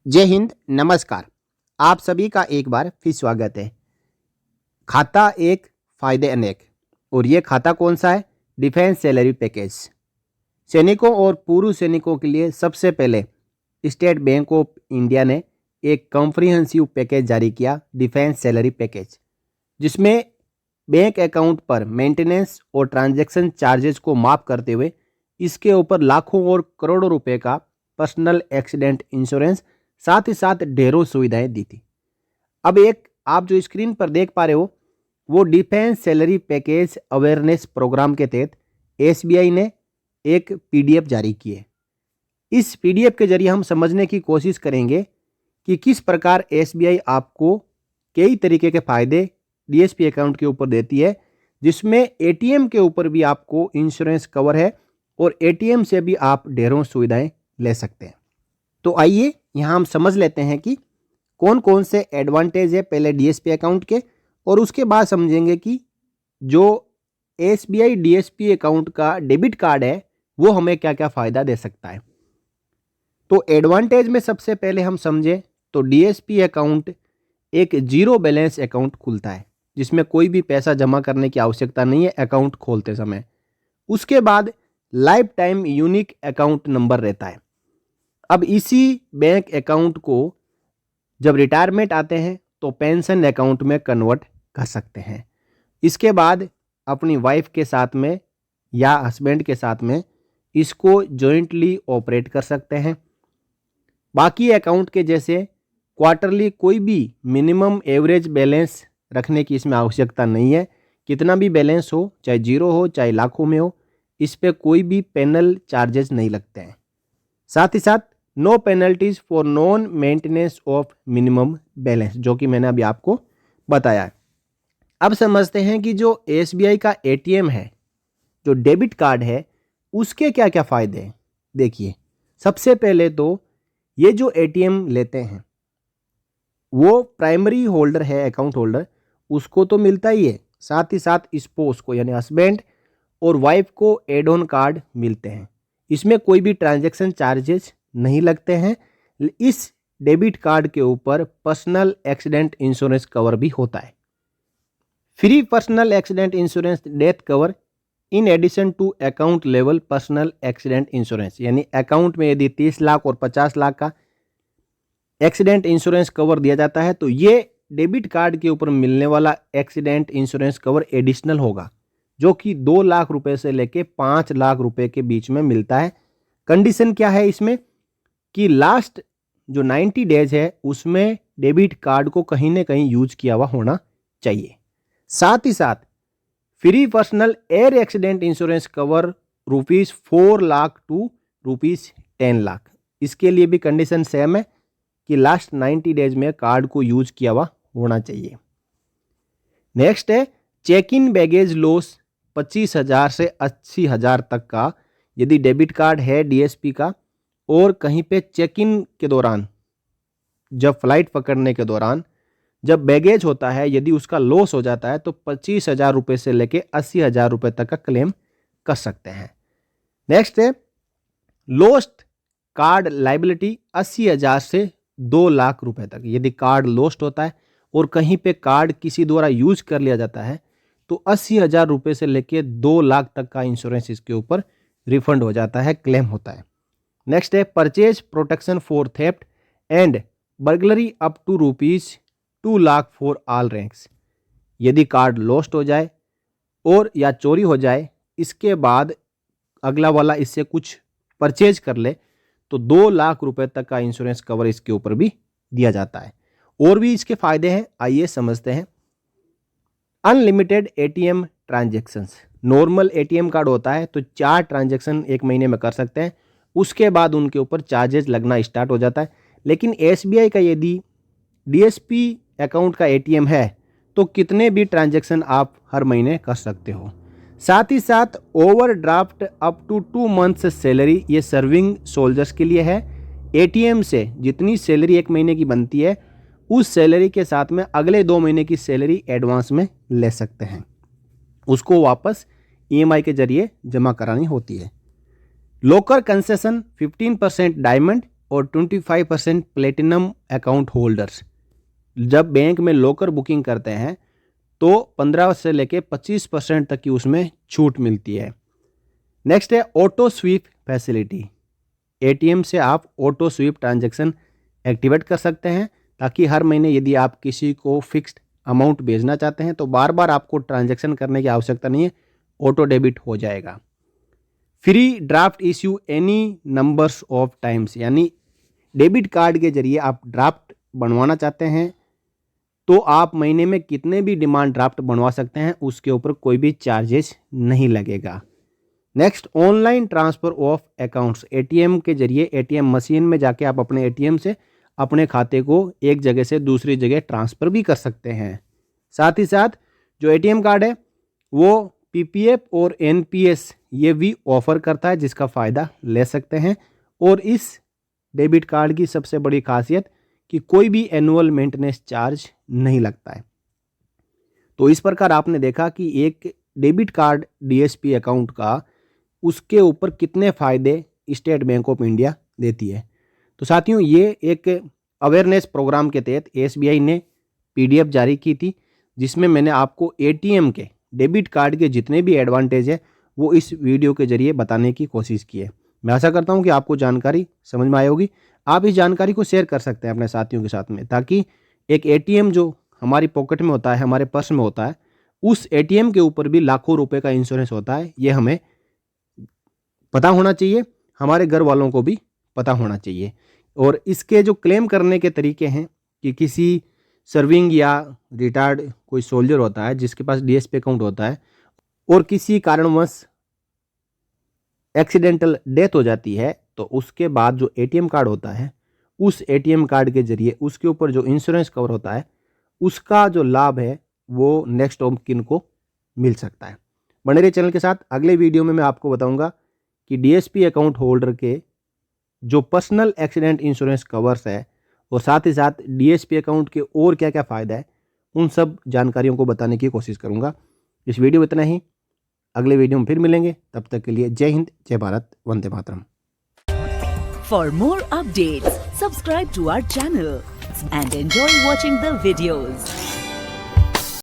जय हिंद, नमस्कार। आप सभी का एक बार फिर स्वागत है। खाता एक, फायदे अनेक। और ये खाता कौन सा है? Defence salary package. सैनिकों और पूर्व सैनिकों के लिए सबसे पहले स्टेट बैंक ऑफ इंडिया ने एक कॉम्प्रिहेंसिव पैकेज जारी किया, डिफेंस सैलरी पैकेज, जिसमें बैंक अकाउंट पर मेंटेनेंस और ट्रांजैक्शन चार्जेस को माफ़ करते हुए इसके ऊपर लाखों और करोड़ों रुपए का पर्सनल एक्सीडेंट इंश्योरेंस, साथ ही साथ ढेरों सुविधाएं दी थी। अब एक आप जो स्क्रीन पर देख पा रहे हो वो defence salary package awareness programme के तहत एसबीआई ने एक पीडीएफ जारी की है। इस पीडीएफ के जरिए हम समझने की कोशिश करेंगे कि किस प्रकार एसबीआई आपको कई तरीके के फायदे डीएसपी अकाउंट के ऊपर देती है, जिसमें एटीएम के ऊपर भी आपको इंश्योरेंस कवर है और एटीएम से भी आप ढेरों सुविधाएं ले सकते हैं। तो आइए यहाँ हम समझ लेते हैं कि कौन कौन से एडवांटेज है पहले डीएसपी अकाउंट के, और उसके बाद समझेंगे कि जो एसबीआई डीएसपी अकाउंट का डेबिट कार्ड है वो हमें क्या क्या फ़ायदा दे सकता है। तो एडवांटेज में सबसे पहले हम समझें तो डीएसपी अकाउंट एक जीरो बैलेंस अकाउंट खुलता है, जिसमें कोई भी पैसा जमा करने की आवश्यकता नहीं है अकाउंट खोलते समय। उसके बाद life time unique account number रहता है। अब इसी बैंक अकाउंट को जब रिटायरमेंट आते हैं तो पेंशन अकाउंट में कन्वर्ट कर सकते हैं। इसके बाद अपनी वाइफ के साथ में या हस्बैंड के साथ में इसको जॉइंटली ऑपरेट कर सकते हैं। बाकी अकाउंट के जैसे क्वार्टरली कोई भी मिनिमम एवरेज बैलेंस रखने की इसमें आवश्यकता नहीं है। कितना भी बैलेंस हो, चाहे जीरो हो चाहे लाखों में हो, इस पर कोई भी पेनल चार्जेस नहीं लगते हैं। साथ ही साथ no penalties for non maintenance of minimum balance, जो कि मैंने अभी आपको बताया है। अब समझते हैं कि जो एसबीआई का एटीएम है, जो डेबिट कार्ड है, उसके क्या क्या फ़ायदे हैं। देखिए, सबसे पहले तो ये जो एटीएम लेते हैं वो प्राइमरी होल्डर है, अकाउंट होल्डर, उसको तो मिलता ही है, साथ ही साथ स्पोस को यानी हस्बैंड और वाइफ को एड ऑन कार्ड मिलते हैं। इसमें कोई भी ट्रांजैक्शन चार्जेस नहीं लगते हैं। इस डेबिट कार्ड के ऊपर पर्सनल एक्सीडेंट इंश्योरेंस कवर भी होता है। Free personal accident insurance death cover in addition to account level personal accident insurance, यानी अकाउंट में यदि 30 लाख और 50 लाख का एक्सीडेंट इंश्योरेंस कवर दिया जाता है तो ये डेबिट कार्ड के ऊपर मिलने वाला एक्सीडेंट इंश्योरेंस कवर एडिशनल होगा, जो कि 2 लाख रुपए से लेके 5 लाख रुपए के बीच में मिलता है। कंडीशन क्या है इसमें कि लास्ट जो 90 डेज है उसमें डेबिट कार्ड को कहीं ना कहीं यूज किया हुआ होना चाहिए। साथ ही साथ free personal air accident insurance cover ₹4 lakh to ₹10 lakh. इसके लिए भी कंडीशन सेम है कि लास्ट 90 डेज में कार्ड को यूज किया हुआ होना चाहिए। नेक्स्ट है चेक इन बैगेज लॉस 25,000 से 80,000 तक का, यदि डेबिट कार्ड है डीएसपी का और कहीं पे चेक इन के दौरान, जब फ्लाइट पकड़ने के दौरान जब बैगेज होता है, यदि उसका लॉस हो जाता है तो 25,000 रुपये से लेके 80,000 रुपये तक का क्लेम कर सकते हैं। नेक्स्ट है लॉस्ट कार्ड लाइबिलिटी 80,000 से 2 लाख रुपए तक। यदि कार्ड लॉस्ट होता है और कहीं पे कार्ड किसी द्वारा यूज कर लिया जाता है तो 80,000 रुपये से लेके 2 लाख तक का इंश्योरेंस इसके ऊपर रिफंड हो जाता है, क्लेम होता है। नेक्स्ट है purchase protection for theft and burglary up to ₹2 lakh for all ranks. यदि कार्ड लॉस्ट हो जाए और या चोरी हो जाए, इसके बाद अगला वाला इससे कुछ परचेज कर ले तो 2 लाख रुपए तक का इंश्योरेंस कवर इसके ऊपर भी दिया जाता है। और भी इसके फायदे हैं, आइए समझते हैं। Unlimited ATM transactions. Normal ATM card होता है तो 4 ट्रांजैक्शन एक महीने में कर सकते हैं, उसके बाद उनके ऊपर चार्जेस लगना स्टार्ट हो जाता है। लेकिन एसबीआई का यदि डीएसपी अकाउंट का एटीएम है तो कितने भी ट्रांजैक्शन आप हर महीने कर सकते हो। साथ ही साथ overdraft up to 2 months salary, ये सर्विंग सोल्जर्स के लिए है। एटीएम से जितनी सैलरी एक महीने की बनती है उस सैलरी के साथ में अगले 2 महीने की सैलरी एडवांस में ले सकते हैं, उसको वापस ईएमआई के जरिए जमा करानी होती है। लोकर कंसेशन 15% डायमंड और 25% प्लेटिनम अकाउंट होल्डर्स जब बैंक में लॉकर बुकिंग करते हैं तो 15 से लेके 25% तक की उसमें छूट मिलती है। नेक्स्ट है ऑटो स्वीप फैसिलिटी। एटीएम से आप ऑटो स्वीप ट्रांजैक्शन एक्टिवेट कर सकते हैं ताकि हर महीने यदि आप किसी को फिक्स्ड अमाउंट भेजना चाहते हैं तो बार बार आपको ट्रांजैक्शन करने की आवश्यकता नहीं है, ऑटो डेबिट हो जाएगा। Free draft issue any numbers of times, यानी डेबिट कार्ड के जरिए आप ड्राफ्ट बनवाना चाहते हैं तो आप महीने में कितने भी डिमांड ड्राफ्ट बनवा सकते हैं, उसके ऊपर कोई भी चार्जेस नहीं लगेगा। Next, online transfer of accounts. ATM के जरिए एटीएम मशीन में जाके आप अपने एटीएम से अपने खाते को एक जगह से दूसरी जगह ट्रांसफ़र भी कर सकते हैं। साथ ही साथ जो एटीएम कार्ड है वो पीपीएफ और एनपीएस ये भी ऑफ़र करता है जिसका फ़ायदा ले सकते हैं। और इस डेबिट कार्ड की सबसे बड़ी खासियत कि कोई भी एनुअल मेंटेनेंस चार्ज नहीं लगता है। तो इस प्रकार आपने देखा कि एक डेबिट कार्ड डीएसपी अकाउंट का उसके ऊपर कितने फ़ायदे स्टेट बैंक ऑफ इंडिया देती है। तो साथियों, ये एक अवेयरनेस प्रोग्राम के तहत एसबीआई ने पीडीएफ जारी की थी जिसमें मैंने आपको एटीएम के डेबिट कार्ड के जितने भी एडवांटेज है वो इस वीडियो के जरिए बताने की कोशिश की है। मैं आशा करता हूँ कि आपको जानकारी समझ में आई होगी। आप इस जानकारी को शेयर कर सकते हैं अपने साथियों के साथ में, ताकि एक एटीएम जो हमारी पॉकेट में होता है, हमारे पर्स में होता है, उस एटीएम के ऊपर भी लाखों रुपए का इंश्योरेंस होता है। ये हमें पता होना चाहिए, हमारे घर वालों को भी पता होना चाहिए। और इसके जो क्लेम करने के तरीके हैं कि किसी सर्विंग या रिटायर्ड कोई सोल्जर होता है जिसके पास डीएसपी अकाउंट होता है और किसी कारणवश एक्सीडेंटल डेथ हो जाती है तो उसके बाद जो एटीएम कार्ड होता है उस एटीएम कार्ड के जरिए उसके ऊपर जो इंश्योरेंस कवर होता है उसका जो लाभ है वो नेक्स्ट ऑफ किन को मिल सकता है। बने रहिए चैनल के साथ। अगले वीडियो में मैं आपको बताऊंगा कि डीएसपी अकाउंट होल्डर के जो पर्सनल एक्सीडेंट इंश्योरेंस कवर्स है और साथ ही साथ डीएसपी अकाउंट के और क्या क्या फ़ायदा है, उन सब जानकारियों को बताने की कोशिश करूंगा। इस वीडियो में इतना ही, अगले वीडियो में फिर मिलेंगे। तब तक के लिए जय हिंद, जय Bharat, Vande Mataram. For more updates, subscribe to our channel and enjoy watching the videos.